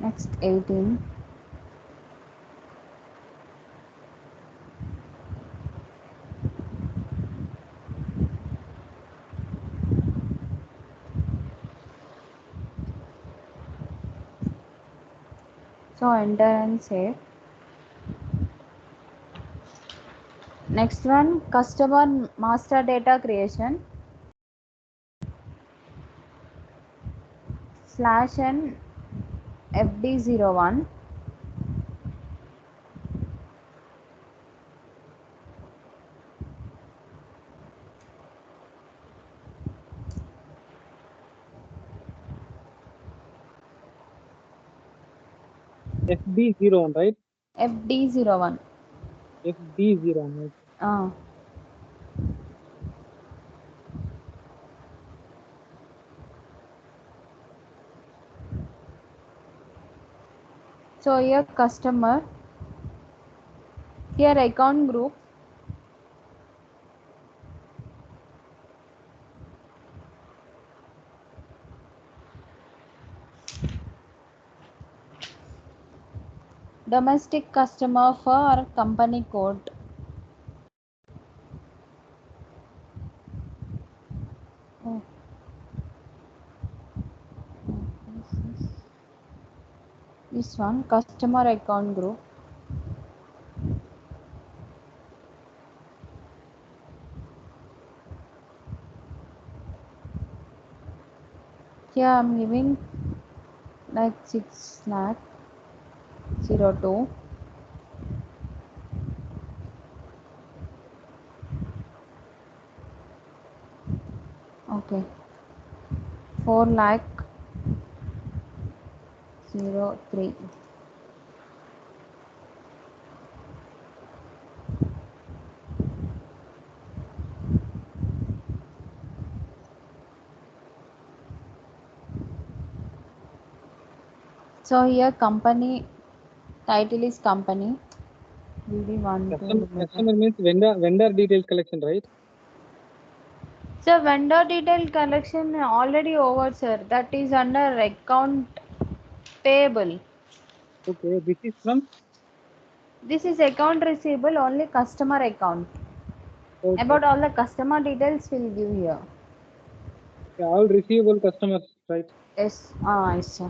Next 18. So enter and save. Next one, customer master data creation /n FD01. FD01, right? FD01. FD01. Ah. So here customer, here account group, domestic customer for company code. Oh. This one, customer account group. Here I am giving like 6 lakh 02. Okay. 4 lakh 03. So here company title is company. Customer means vendor details collection, right? So vendor detail collection already over, sir. That is under account payable. Okay, this is from. This is account receivable, only customer account. Okay. About all the customer details will give here. Yeah, all receivable customers, right? Yes. Yes, sir.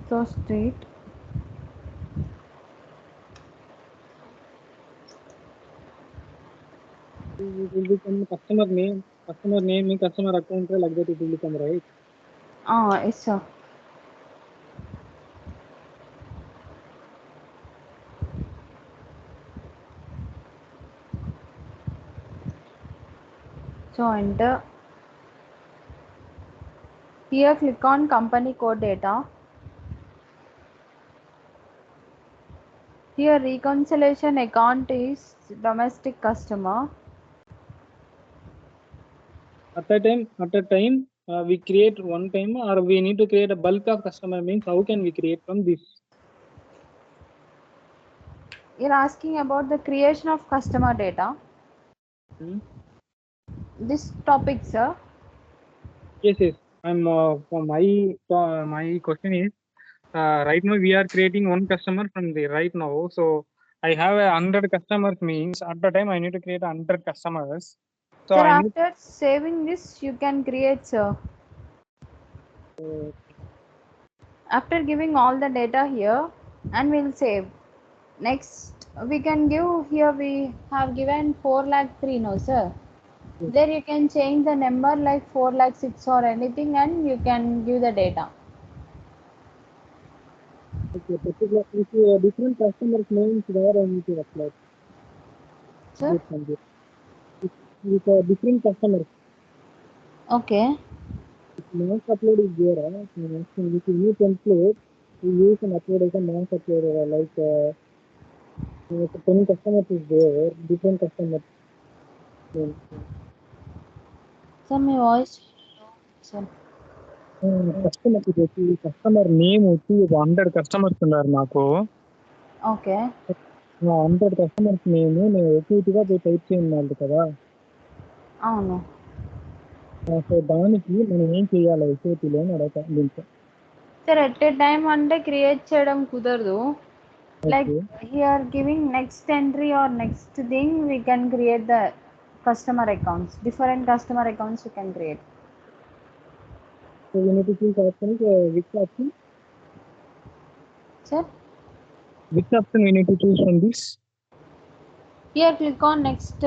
So straight. It will become customer name and customer account like that. It will become, right? Yes, sir. So enter. Here click on company code data. Here reconciliation account is domestic customer. At a time, we create one time, or we need to create a bulk of customer. Means how can we create from this? You're asking about the creation of customer data. This topic, sir. Yes. I'm for my question is, right now we are creating one customer from the right now. So I have 100 customers. Means at the time I need to create 100 customers. So Sir, I need. after saving this, you can create, sir. After giving all the data here, and we'll save. Next, we can give here, we have given 4 lakh 3, no, sir. There you can change the number like 4 lakh 6 or anything, and you can give the data. Okay, particular different customers names where I need to apply. Sir? With different customers. Okay. Mass upload is there. With new template, we use an upload as a mass upload. Like 10 customers is there, different customers. Sir, my voice. Sir. Customer name వచ్చి 100 customers ఉన్నారు నాకు. Okay. 100 customers name నేను ఒక్కొక్కటిగా పోయి type చేయాలి కదా. అవును so దానికి మనం ఏం చేయాలి SAPలో అని అడగతాను దీంట్లో. సార్ ఎట్ ఏ టైం అంటే క్రియేట్ చేయడం కుదరదు. Like okay. here giving next entry or next thing we can create the customer accounts, different customer accounts we can create. So we need to choose options. Which option? Sir Which option we need to choose from this? here click on next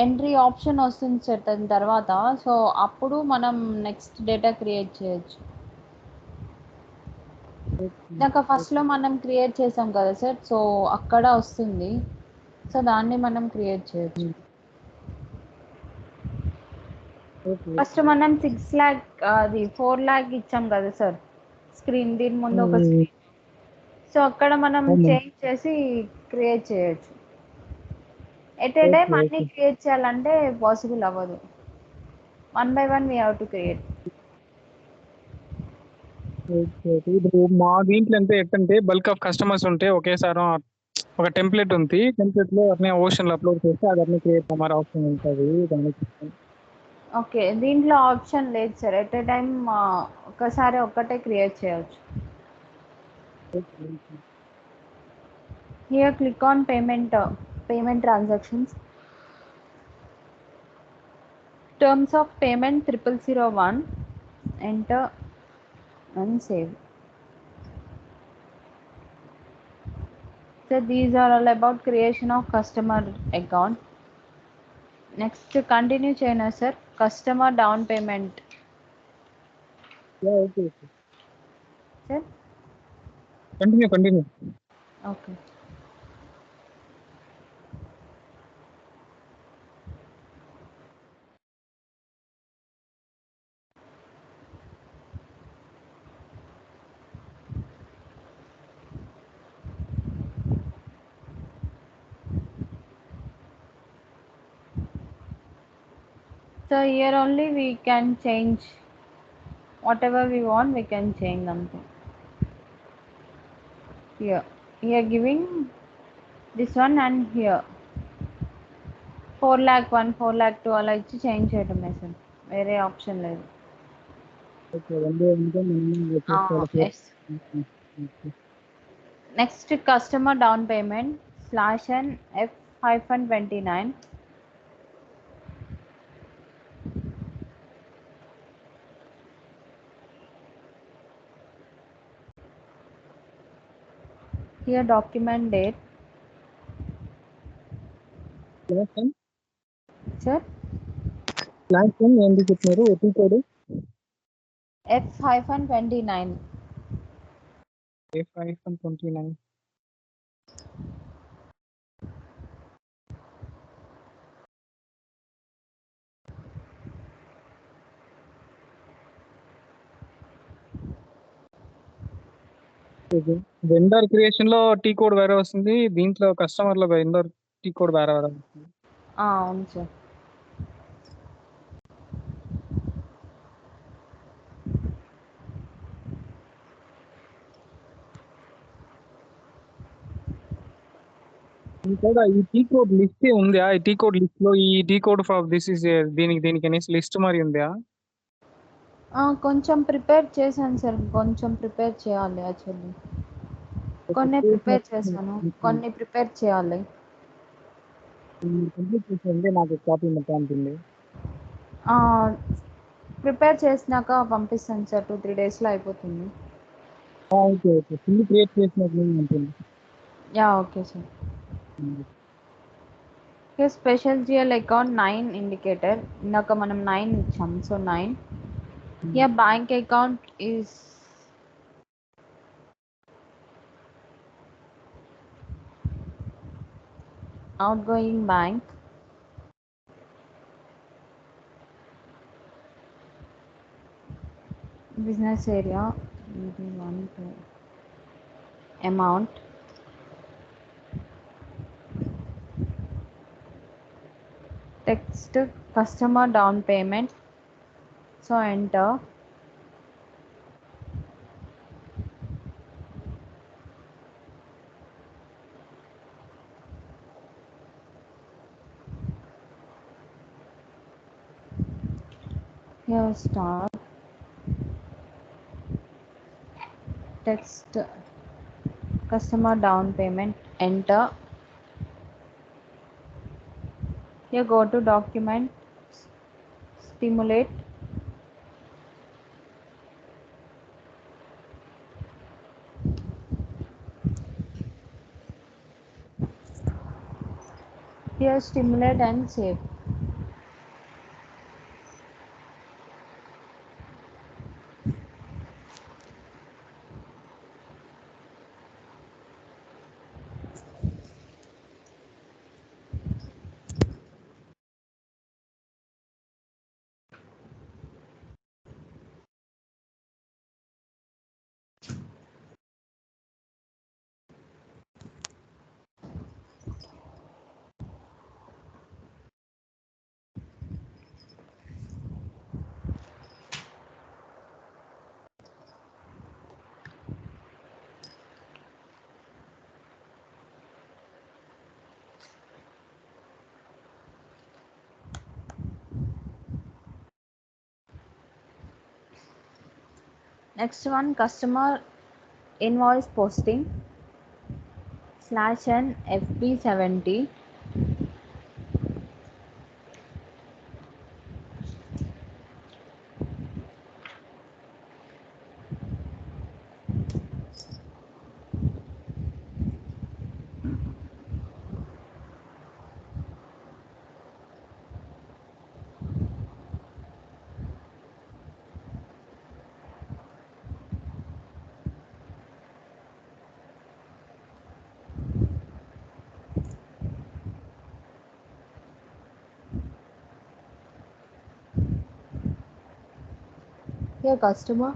entry option వస్తుంది sir దాని తర్వాత. So అప్పుడు మనం next data create చేయొచ్చు. ఇందాక ఫస్ట్లో మనం create చేసాం కదా సార్, సో అక్కడ వస్తుంది. సో దాన్ని మనం క్రియేట్ చేయొచ్చు. ఫస్ట్ మనం 6 lakh అది 4 lakh ఇచ్చాం కదా సార్ స్క్రీన్, దీని ముందు ఒక స్క్రీన్. సో అక్కడ మనం చేంజ్ చేసి క్రియేట్ చేయొచ్చు. ఎట్ ఏ టైం అన్ని క్రియేట్ చేయాలంటే పాసిబుల్ అవ్వదు. 1 by 1 we have to create. ఇప్పుడు మా దీంట్లో ఎట్టంటే బల్క్ ఆఫ్ కస్టమర్స్ ఉంటే ఒకేసారి ఒక టెంప్లెట్ ఉంది. టెంప్లెట్లో అట్నే ఓషన్లో అప్లోడ్ చేస్తే అది అన్నీ క్రియేట్ అవ్వమని ఆప్షన్ ఉంటుంది దానికి. ఓకే దీంట్లో ఆప్షన్ లేదు సార్. ఎట్ ఏ టైం ఒకసారి ఒక్కటే క్రియేట్ చేయొచ్చు. Here click on payment transactions. Terms of payment 0001, enter and save. So these are all about creation of customer account. Next continue cheyna sir, customer down payment. Yeah, okay. Sir Continue. okay. So here only we can change whatever we want, we can change something. Here giving this one and here 4 lakh 1 4 lakh 2 అలా ఇచ్చి change చేయడమే sir, వేరే option లేదు. Yes. Next customer down payment /F-29. Here document date. Sir ఏంటి చెప్పినారు code F-29. F-29. Vendor creation లో T code వేరే వస్తుంది, దీంట్లో కస్టమర్ లో వెండర్ టీ కోడ్ వేరే వస్తుంది. అవును సార్. ఇంకా ఈ టీ కోడ్ లిస్ట్ ఉందా? ఈ టీ కోడ్ లిస్ట్ లో ఈ T code for this is దీనికి అనేసి లిస్ట్ మరి ఉందా? కొంచెం ప్రిపేర్ చేశాను సార్, కొంచెం ప్రిపేర్ చేయాలి యాక్చువల్లీ. కొన్ని ప్రిపేర్ చేశాను, కొన్ని ప్రిపేర్ చేయాలి. కంప్లీట్ చేసి నాకు కాపీ మొత్తం ఉంటుంది. ప్రిపేర్ చేసినాక పంపిస్తాను సార్, 2-3 డేస్లో అయిపోతుంది. ఓకే ఫుల్ క్రియేట్ చేసినట్టు ఉంటుంది. Yeah okay sir. Special GL account 9 indicator, ఇందాక మనం 9 ఇచ్చాం. So 9. Bank account is outgoing bank. Business area amount. Text customer down payment. So enter. Here start text customer down payment, enter. Here go to document, stimulate. Here stimulate and save. Next one, customer invoice posting /n FB70. Here customer,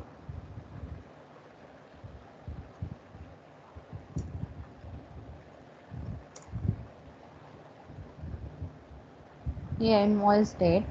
here invoice date,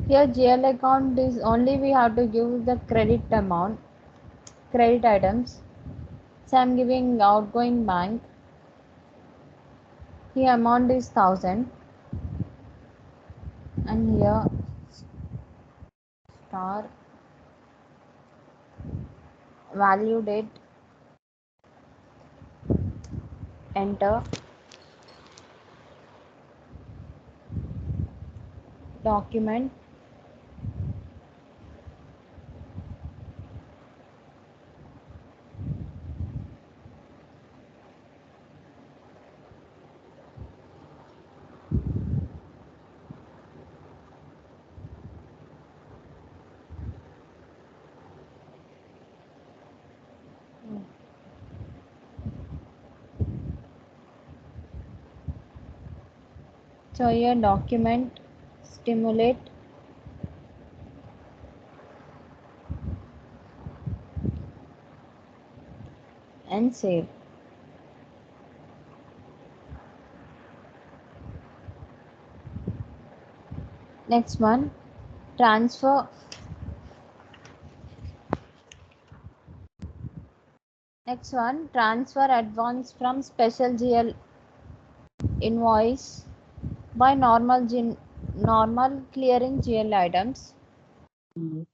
here GL account is only we have to give the credit amount, credit items. So I'm giving outgoing bank. Here amount is 1000 and here star value date, enter. Document, so here document, stimulate and save. Next one, transfer. Next one, transfer advance from special GL invoice by normal clearing GL items. Mm.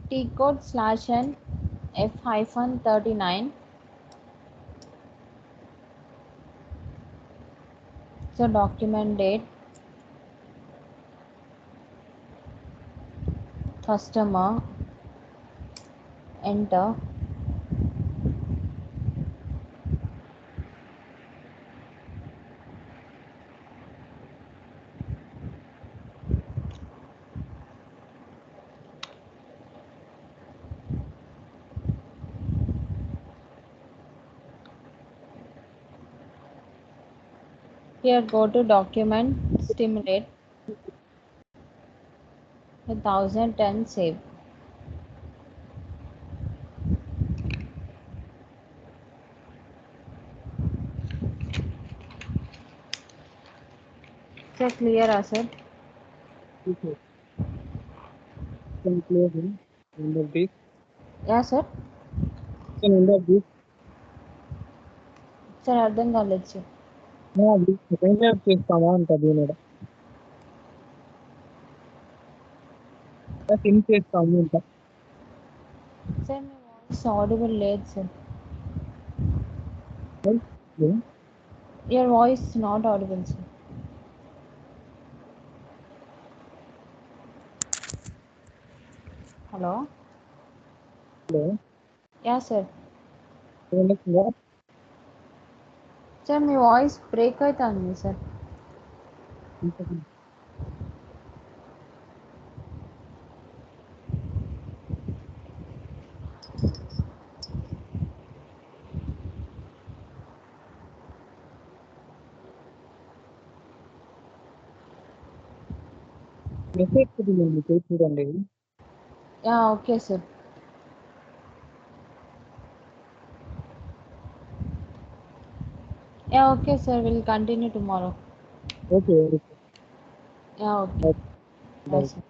T code /n F-39. So document date, customer, enter. Here go to document, stimulate, 1010 save. So clear asset. Okay. Can clear him. End of this. Yeah sir. Can end of this. Sir అర్థం కాలేదు sir. Internships చేస్తామా అంట దీని in చేస్తాము అంట. Sir మీ voice audible లేదు sir. Your voice not audible sir. Hello. Hello. Yeah sir. వినిపిస్తుందా? Sir మీ voice break అవుతుంది సార్. మెసేజ్ పెట్టిందండి చూడండి. Yeah okay sir. Yeah, okay, sir. We'll continue tomorrow. Okay. Yeah, okay. Bye, Bye. sir.